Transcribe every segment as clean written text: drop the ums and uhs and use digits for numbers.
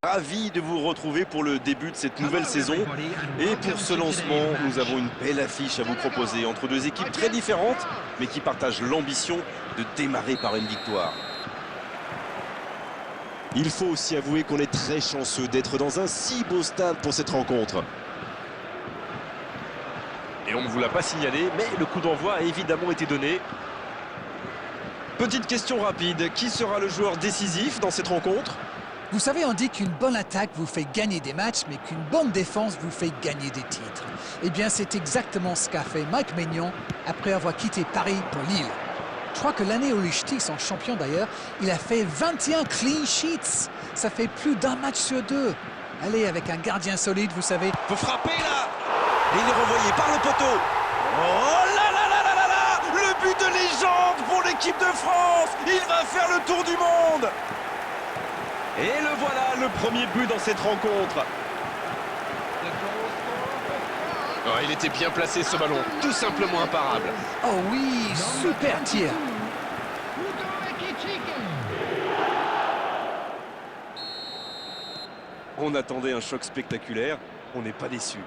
Ravi de vous retrouver pour le début de cette nouvelle saison. Et pour ce lancement, nous avons une belle affiche à vous proposer entre deux équipes très différentes, mais qui partagent l'ambition de démarrer par une victoire. Il faut aussi avouer qu'on est très chanceux d'être dans un si beau stade pour cette rencontre. Et on ne vous l'a pas signalé, mais le coup d'envoi a évidemment été donné. Petite question rapide, qui sera le joueur décisif dans cette rencontre ? Vous savez, on dit qu'une bonne attaque vous fait gagner des matchs, mais qu'une bonne défense vous fait gagner des titres. Eh bien, c'est exactement ce qu'a fait Mike Maignan après avoir quitté Paris pour Lille. Je crois que l'année où les Ch'tis sont champions d'ailleurs, il a fait 21 clean sheets. Ça fait plus d'un match sur deux. Allez, avec un gardien solide, vous savez. Faut frapper là. Et il est renvoyé par le poteau. Oh là là là là là là. Le but de légende pour l'équipe de France. Il va faire le tour du monde. Et le voilà, le premier but dans cette rencontre. Oh, il était bien placé ce ballon, tout simplement imparable. Oh oui, super tir. On attendait un choc spectaculaire, on n'est pas déçu.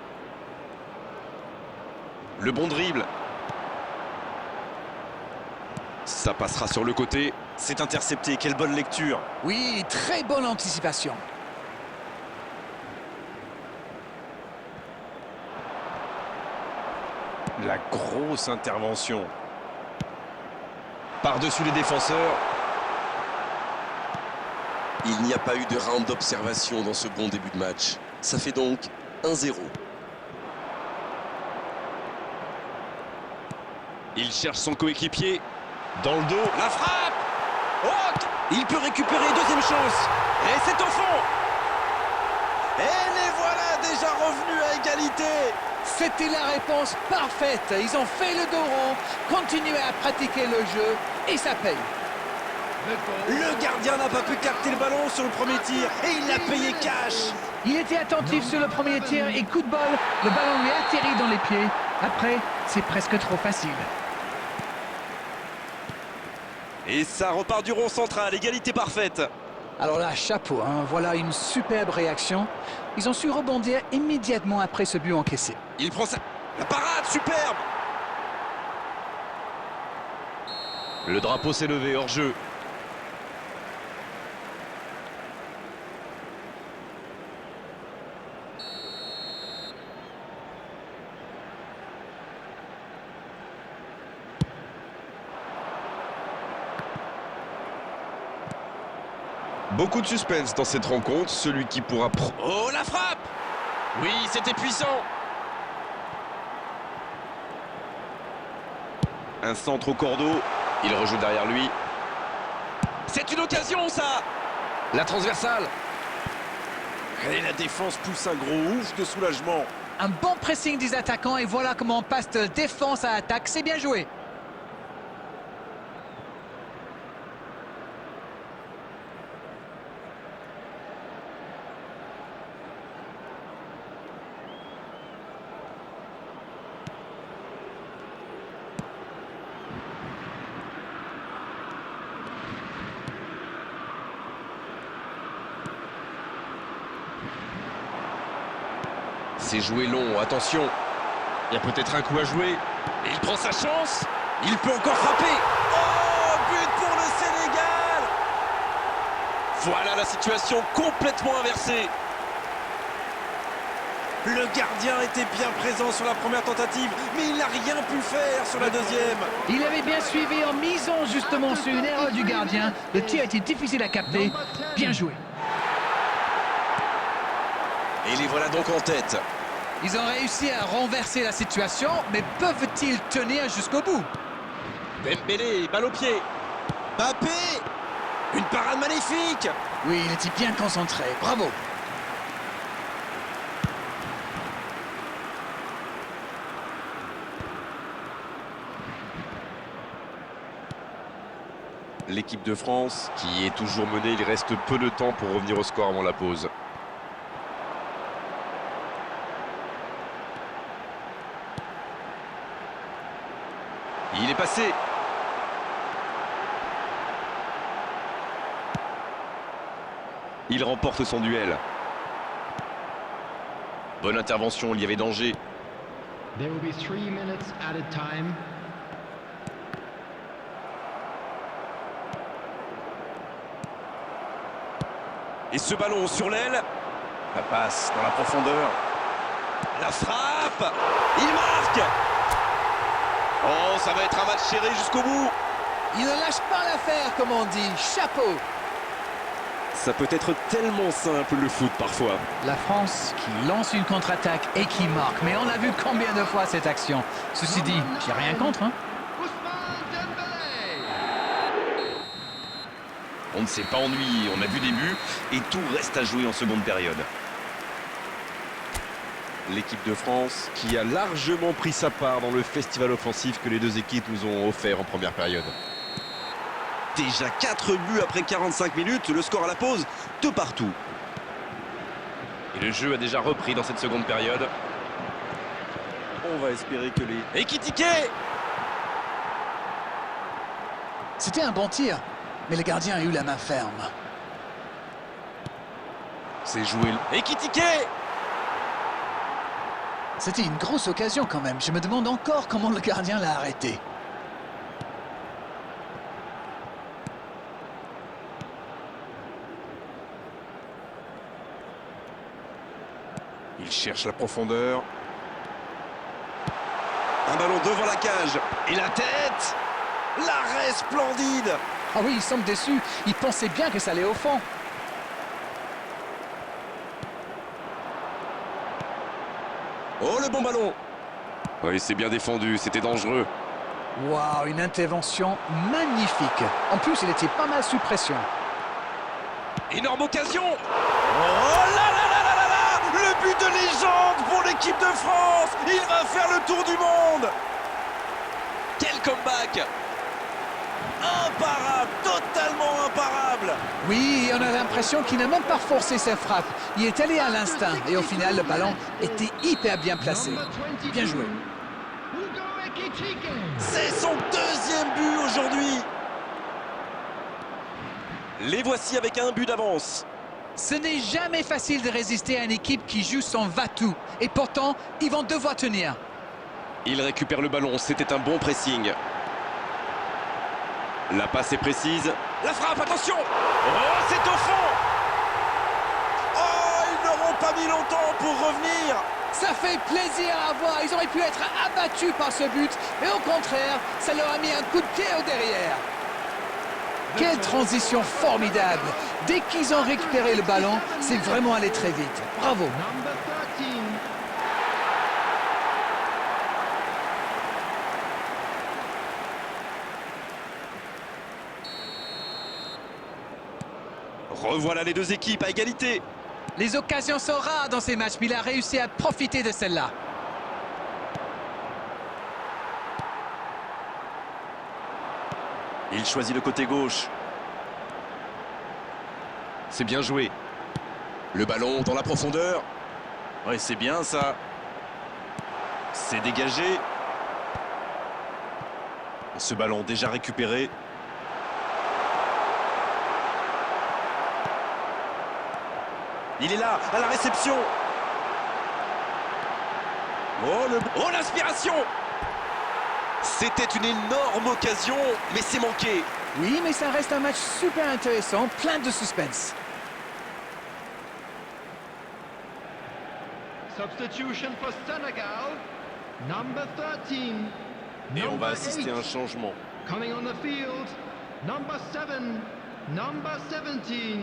Le bon dribble. Ça passera sur le côté. C'est intercepté, quelle bonne lecture. Oui, très bonne anticipation. La grosse intervention. Par-dessus les défenseurs. Il n'y a pas eu de round d'observation dans ce bon début de match. Ça fait donc 1-0. Il cherche son coéquipier. Dans le dos, la frappe. Oh, il peut récupérer, deuxième chance. Et c'est au fond. Et les voilà déjà revenus à égalité. C'était la réponse parfaite. Ils ont fait le dos rond, continué à pratiquer le jeu et ça paye. Le gardien n'a pas pu capter le ballon sur le premier tir et il l'a payé cash. Il était attentif sur le premier tir et coup de bol, le ballon lui atterrit dans les pieds. Après, c'est presque trop facile. Et ça repart du rond central, égalité parfaite. Alors là, chapeau, hein, voilà une superbe réaction. Ils ont su rebondir immédiatement après ce but encaissé. Il prend sa... La parade, superbe. Le drapeau s'est levé hors jeu. Beaucoup de suspense dans cette rencontre. Celui qui pourra... Oh, la frappe. Oui, c'était puissant. Un centre au cordeau. Il rejoue derrière lui. C'est une occasion, ça. La transversale. Et la défense pousse un gros ouf de soulagement. Un bon pressing des attaquants et voilà comment on passe de défense à attaque. C'est bien joué. C'est joué long, attention. Il y a peut-être un coup à jouer. Et il prend sa chance. Il peut encore frapper. Oh, but pour le Sénégal. Voilà la situation complètement inversée. Le gardien était bien présent sur la première tentative, mais il n'a rien pu faire sur la deuxième. Il avait bien suivi en misant justement sur une erreur du gardien. Le tir était difficile à capter. Bien joué. Et les voilà donc en tête. Ils ont réussi à renverser la situation, mais peuvent-ils tenir jusqu'au bout? Dembélé, balle au pied. Mbappé. Une parade magnifique. Oui, il était bien concentré. Bravo. L'équipe de France. Qui est toujours menée, il reste peu de temps pour revenir au score avant la pause. Il est passé. Il remporte son duel. Bonne intervention, il y avait danger. There will be 3 minutes added time. Et ce ballon sur l'aile. La passe dans la profondeur. La frappe. Il marque. Oh, ça va être un match serré jusqu'au bout. Il ne lâche pas l'affaire, comme on dit. Chapeau. Ça peut être tellement simple le foot parfois. La France qui lance une contre-attaque et qui marque. Mais on a vu combien de fois cette action. Ceci dit, j'ai rien contre, hein. On ne s'est pas ennuyé, on a vu des buts et tout reste à jouer en seconde période. L'équipe de France qui a largement pris sa part dans le festival offensif que les deux équipes nous ont offert en première période. Déjà 4 buts après 45 minutes, le score à la pause, de partout. Et le jeu a déjà repris dans cette seconde période. On va espérer que les... Ekitike. C'était un bon tir, mais le gardien a eu la main ferme. C'est joué. Ekitike. C'était une grosse occasion quand même. Je me demande encore comment le gardien l'a arrêté. Il cherche la profondeur. Un ballon devant la cage. Et la tête. L'arrêt splendide. Ah oui, il semble déçu. Il pensait bien que ça allait au fond. Oh, le bon ballon. Oui, c'est bien défendu, c'était dangereux. Waouh, une intervention magnifique. En plus, il était pas mal sous pression. Énorme occasion. Oh là là là là là là. Le but de légende pour l'équipe de France. Il va faire le tour du monde. Quel comeback. Imparable, totalement imparable. Oui, on a l'impression qu'il n'a même pas forcé sa frappe. Il est allé à l'instinct et au final, le ballon était hyper bien placé. Bien joué. C'est son deuxième but aujourd'hui. Les voici avec un but d'avance. Ce n'est jamais facile de résister à une équipe qui joue son va-tout. Et pourtant, ils vont devoir tenir. Il récupère le ballon, c'était un bon pressing. La passe est précise. La frappe, attention. Oh, c'est au fond. Oh, ils n'auront pas mis longtemps pour revenir. Ça fait plaisir à voir. Ils auraient pu être abattus par ce but. Et au contraire, ça leur a mis un coup de pied au derrière. Quelle transition formidable. Dès qu'ils ont récupéré le ballon, c'est vraiment allé très vite. Bravo. Number 13. Revoilà les deux équipes à égalité. Les occasions sont rares dans ces matchs, mais il a réussi à profiter de celle-là. Il choisit le côté gauche. C'est bien joué. Le ballon dans la profondeur. Ouais, c'est bien ça. C'est dégagé. Ce ballon déjà récupéré. Il est là, à la réception. Oh, l'inspiration. C'était une énorme occasion, mais c'est manqué. Oui, mais ça reste un match super intéressant, plein de suspense. Substitution for Senegal. Number 13. Et on va Number assister à un 8. changement. Coming on the field. Number 7. Number 17.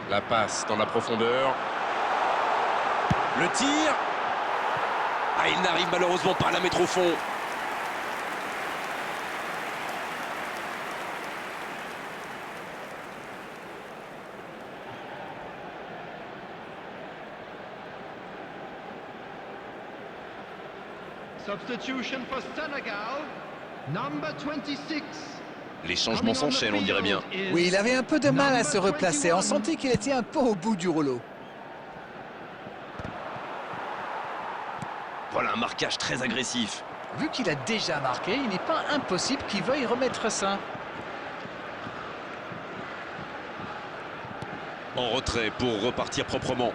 La passe dans la profondeur. Le tir. Ah, il n'arrive malheureusement pas à la mettre au fond. Substitution for Senegal, number 26. Les changements s'enchaînent, on dirait bien. Oui, il avait un peu de mal à se replacer. On sentait qu'il était un peu au bout du rouleau. Voilà un marquage très agressif. Vu qu'il a déjà marqué, il n'est pas impossible qu'il veuille remettre ça. En retrait pour repartir proprement.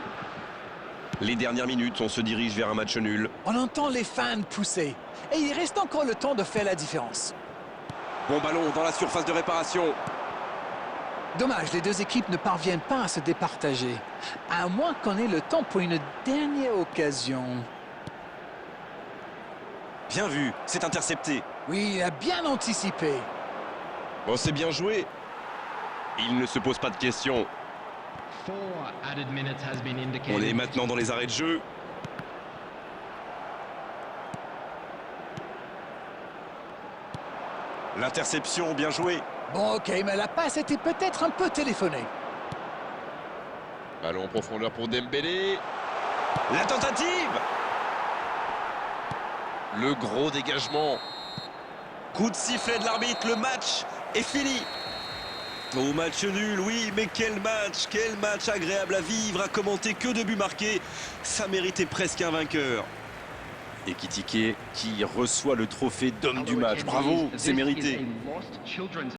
Les dernières minutes, on se dirige vers un match nul. On entend les fans pousser. Et il reste encore le temps de faire la différence. Bon ballon dans la surface de réparation. Dommage, les deux équipes ne parviennent pas à se départager. À moins qu'on ait le temps pour une dernière occasion. Bien vu, c'est intercepté. Oui, il a bien anticipé. Oh, c'est bien joué. Il ne se pose pas de questions. 4 added minutes has been On est indicated. maintenant dans les arrêts de jeu. L'interception, bien joué. Bon, ok, mais la passe était peut-être un peu téléphonée. Ballon en profondeur pour Dembélé. La tentative. Le gros dégagement. Coup de sifflet de l'arbitre, le match est fini. Au match nul, oui, mais quel match agréable à vivre, à commenter, que de buts marqués. Ça méritait presque un vainqueur. Et Kitike qui reçoit le trophée d'homme du match. Bravo, c'est mérité. This is a lost children's